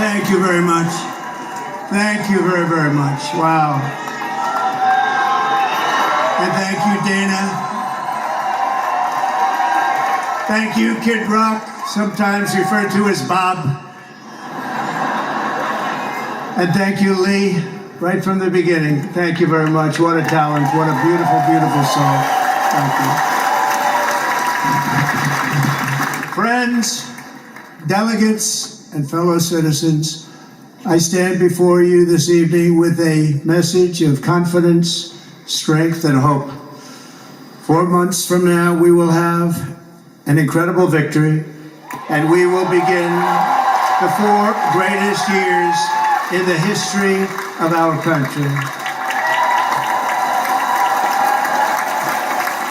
Thank you very much. Thank you very, very much. Wow. And thank you, Dana. Thank you, Kid Rock, sometimes referred to as Bob. And thank you, Lee, right from the beginning. Thank you very much. What a talent. What a beautiful, beautiful song. Thank you. Friends, delegates, and fellow citizens, I stand before you this evening with a message of confidence, strength, and hope. 4 months from now, we will have an incredible victory, and we will begin the 4 greatest years in the history of our country.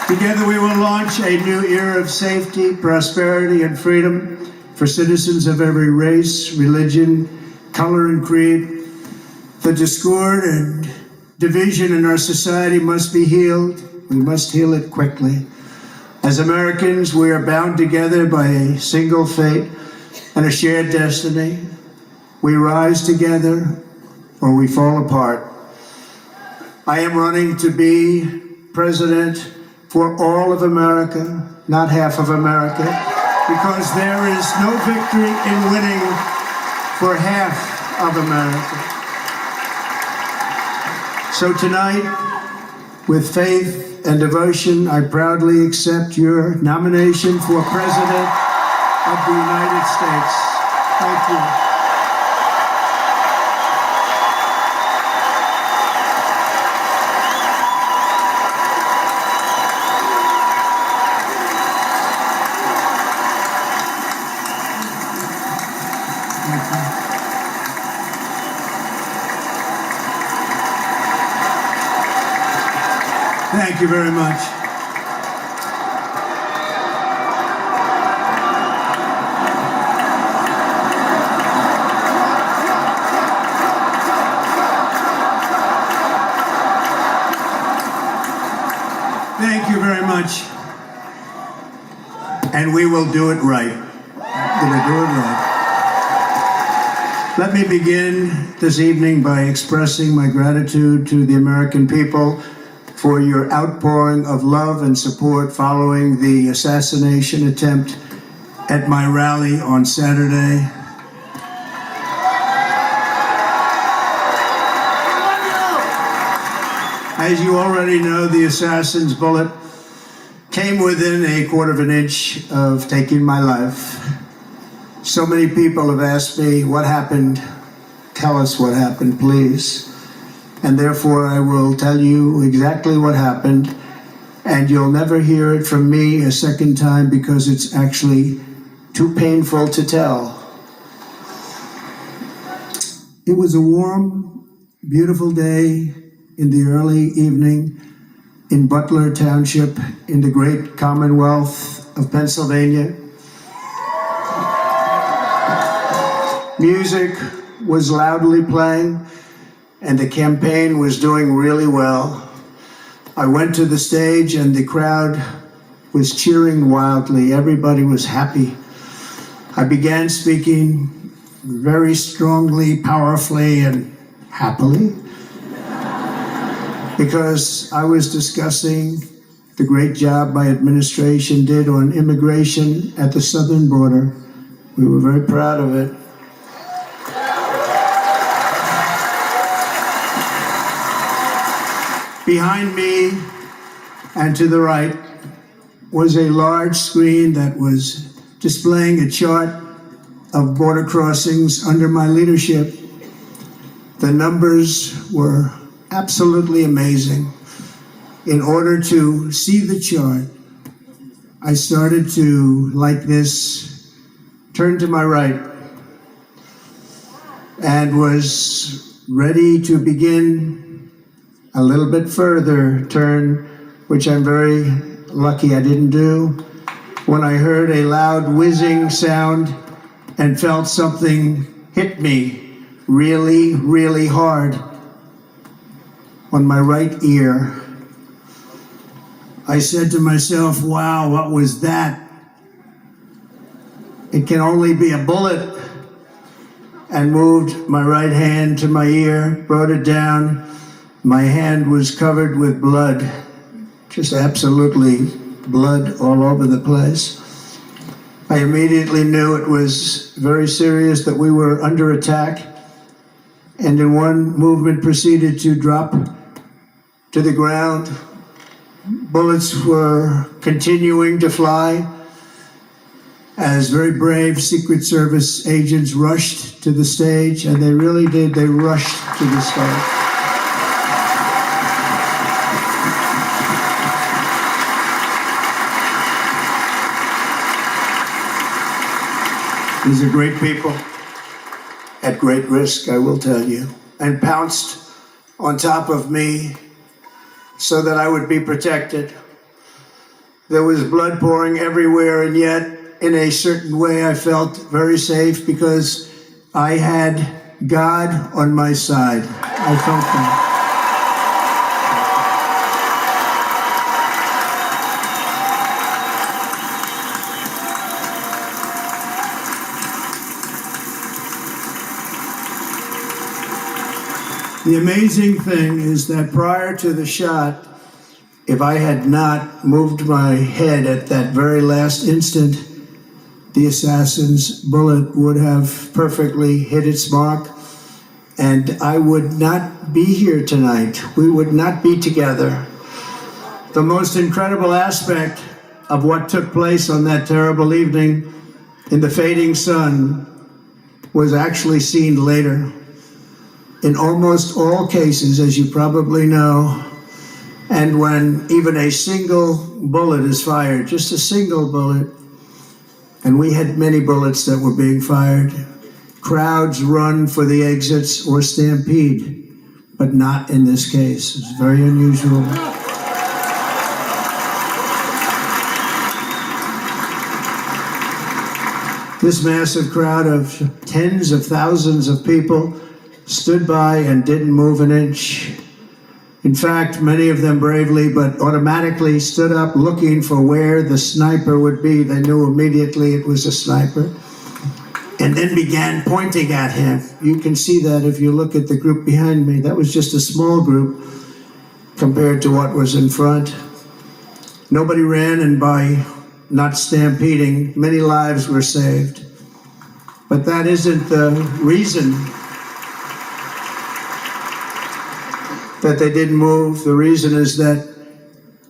Together we will launch a new era of safety, prosperity, and freedom for citizens of every race, religion, color, and creed. The discord and division in our society must be healed. We must heal it quickly. As Americans, we are bound together by a single fate and a shared destiny. We rise together or we fall apart. I am running to be president for all of America, not half of America, because there is no victory in winning for half of America. So tonight, with faith and devotion, I proudly accept your nomination for President of the United States. Thank you. Thank you very much. Thank you very much. And we will do it right. We're going to do it right. Let me begin this evening by expressing my gratitude to the American people for your outpouring of love and support following the assassination attempt at my rally on Saturday. As you already know, the assassin's bullet came within a quarter of an inch of taking my life. So many people have asked me, what happened? Tell us what happened, please. And therefore, I will tell you exactly what happened, and you'll never hear it from me a second time because it's actually too painful to tell. It was a warm, beautiful day in the early evening in Butler Township in the great Commonwealth of Pennsylvania. Music was loudly playing, and the campaign was doing really well. I went to the stage and the crowd was cheering wildly. Everybody was happy. I began speaking very strongly, powerfully, and happily because I was discussing the great job my administration did on immigration at the southern border. We were very proud of it. Behind me and to the right was a large screen that was displaying a chart of border crossings under my leadership. The numbers were absolutely amazing. In order to see the chart, I started to, like this, turn to my right and was ready to begin a little bit further turn, which I'm very lucky I didn't do, when I heard a loud whizzing sound and felt something hit me really, really hard on my right ear. I said to myself, wow, what was that? It can only be a bullet. and moved my right hand to my ear, brought it down. My hand was covered with blood, just absolutely blood all over the place. I immediately knew it was very serious, that we were under attack, and in one movement proceeded to drop to the ground. Bullets were continuing to fly as very brave Secret Service agents rushed to the stage, and they really did, they rushed to the stage. These are great people, at great risk, I will tell you, and pounced on top of me so that I would be protected. There was blood pouring everywhere, and yet, in a certain way, I felt very safe because I had God on my side. I felt that. The amazing thing is that prior to the shot, if I had not moved my head at that very last instant, the assassin's bullet would have perfectly hit its mark, and I would not be here tonight. We would not be together. The most incredible aspect of what took place on that terrible evening in the fading sun was actually seen later. In almost all cases, as you probably know, and when even a single bullet is fired, just a single bullet, and we had many bullets that were being fired, crowds run for the exits or stampede, but not in this case. It's very unusual. This massive crowd of tens of thousands of people stood by and didn't move an inch. In fact, many of them bravely, but automatically stood up looking for where the sniper would be. They knew immediately it was a sniper, and then began pointing at him. You can see that if you look at the group behind me. That was just a small group compared to what was in front. Nobody ran, and by not stampeding, many lives were saved. But that isn't the reason that they didn't move. The reason is that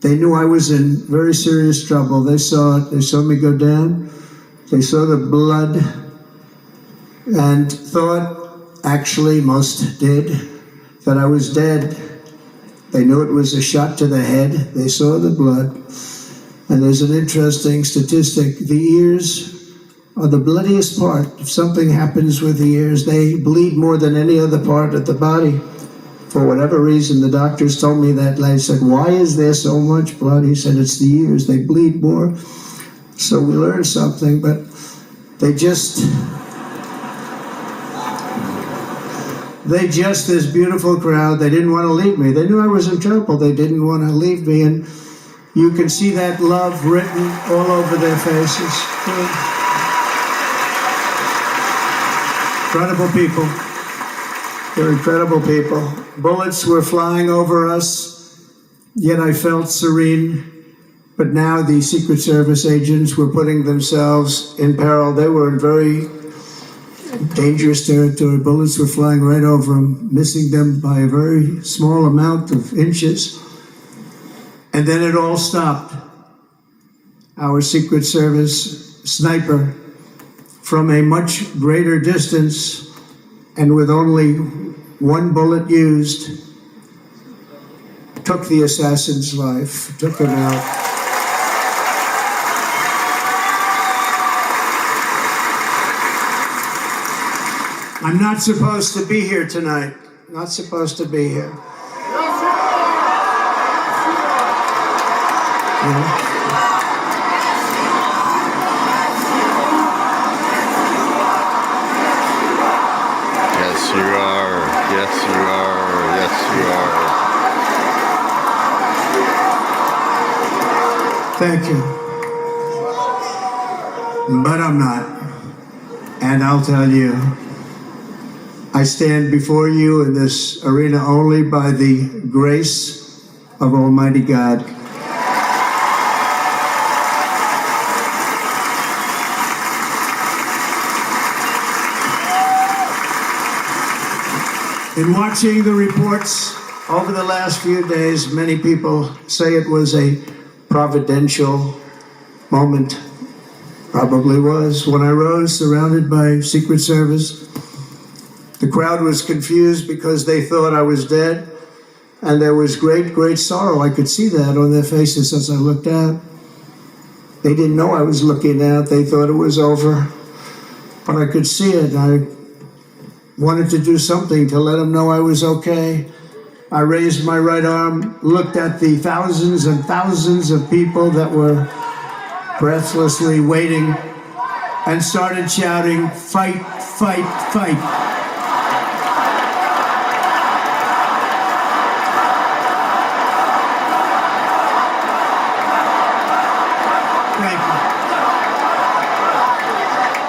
they knew I was in very serious trouble. They saw it. They saw me go down. They saw the blood and thought, actually most did, that I was dead. They knew it was a shot to the head. They saw the blood. And there's an interesting statistic. The ears are the bloodiest part. If something happens with the ears, they bleed more than any other part of the body. For whatever reason, the doctors told me that. I said, why is there so much blood? He said, it's the ears. They bleed more. So we learned something, but they just, this beautiful crowd, they didn't want to leave me. They knew I was in trouble. They didn't want to leave me. And you can see that love written all over their faces. Incredible people. They're incredible people. Bullets were flying over us, yet I felt serene. But now the Secret Service agents were putting themselves in peril. They were in very dangerous territory. Bullets were flying right over them, missing them by a very small amount of inches. And then it all stopped. Our Secret Service sniper, from a much greater distance, and with only one bullet used, took the assassin's life, took him out. I'm not supposed to be here tonight. Not supposed to be here. Yeah. Yes, you are. Yes, you are. Yes, you are. Thank you. But I'm not. And I'll tell you, I stand before you in this arena only by the grace of Almighty God. In watching the reports over the last few days, many people say it was a providential moment. Probably was. When I rose, surrounded by Secret Service, the crowd was confused because they thought I was dead, and there was great, great sorrow. I could see that on their faces as I looked out. They didn't know I was looking out. They thought it was over, but I could see it. I wanted to do something to let them know I was okay. I raised my right arm, looked at the thousands and thousands of people that were breathlessly waiting, and started shouting, "Fight, fight, fight." Thank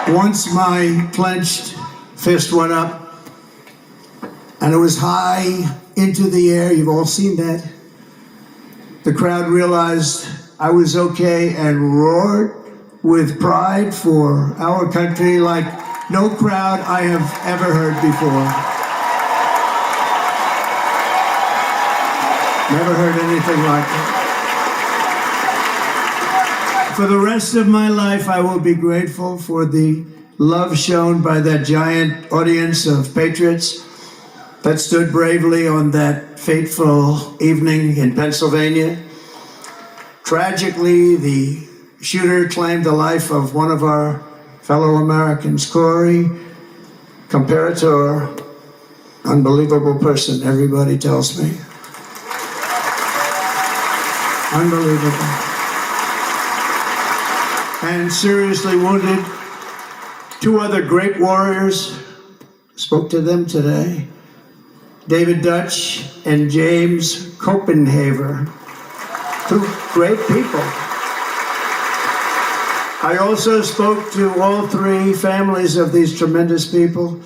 you. Once my clenched fist went up, and it was high into the air. You've all seen that. The crowd realized I was okay and roared with pride for our country like no crowd I have ever heard before. Never heard anything like it. For the rest of my life, I will be grateful for the love shown by that giant audience of patriots that stood bravely on that fateful evening in Pennsylvania. Tragically, the shooter claimed the life of one of our fellow Americans, Corey, comparator, unbelievable person, everybody tells me. Unbelievable. And seriously wounded. Two other great warriors, spoke to them today. David Dutch and James Copenhaver, two great people. I also spoke to all three families of these tremendous people.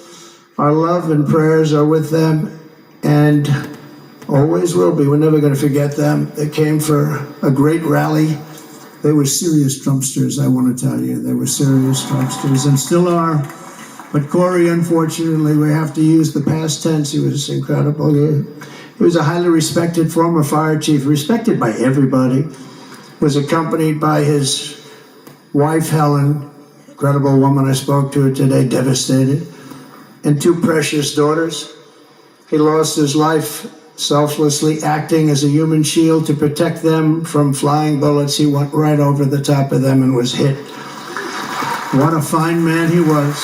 Our love and prayers are with them, and always will be. We're never going to forget them. They came for a great rally. They were serious Trumpsters, I want to tell you. They were serious Trumpsters, and still are. But Corey, unfortunately, we have to use the past tense. He was incredible. He was a highly respected former fire chief, respected by everybody. Was accompanied by his wife, Helen, incredible woman. I spoke to her today, devastated, and two precious daughters. He lost his life selflessly, acting as a human shield to protect them from flying bullets. He went right over the top of them and was hit. What a fine man he was.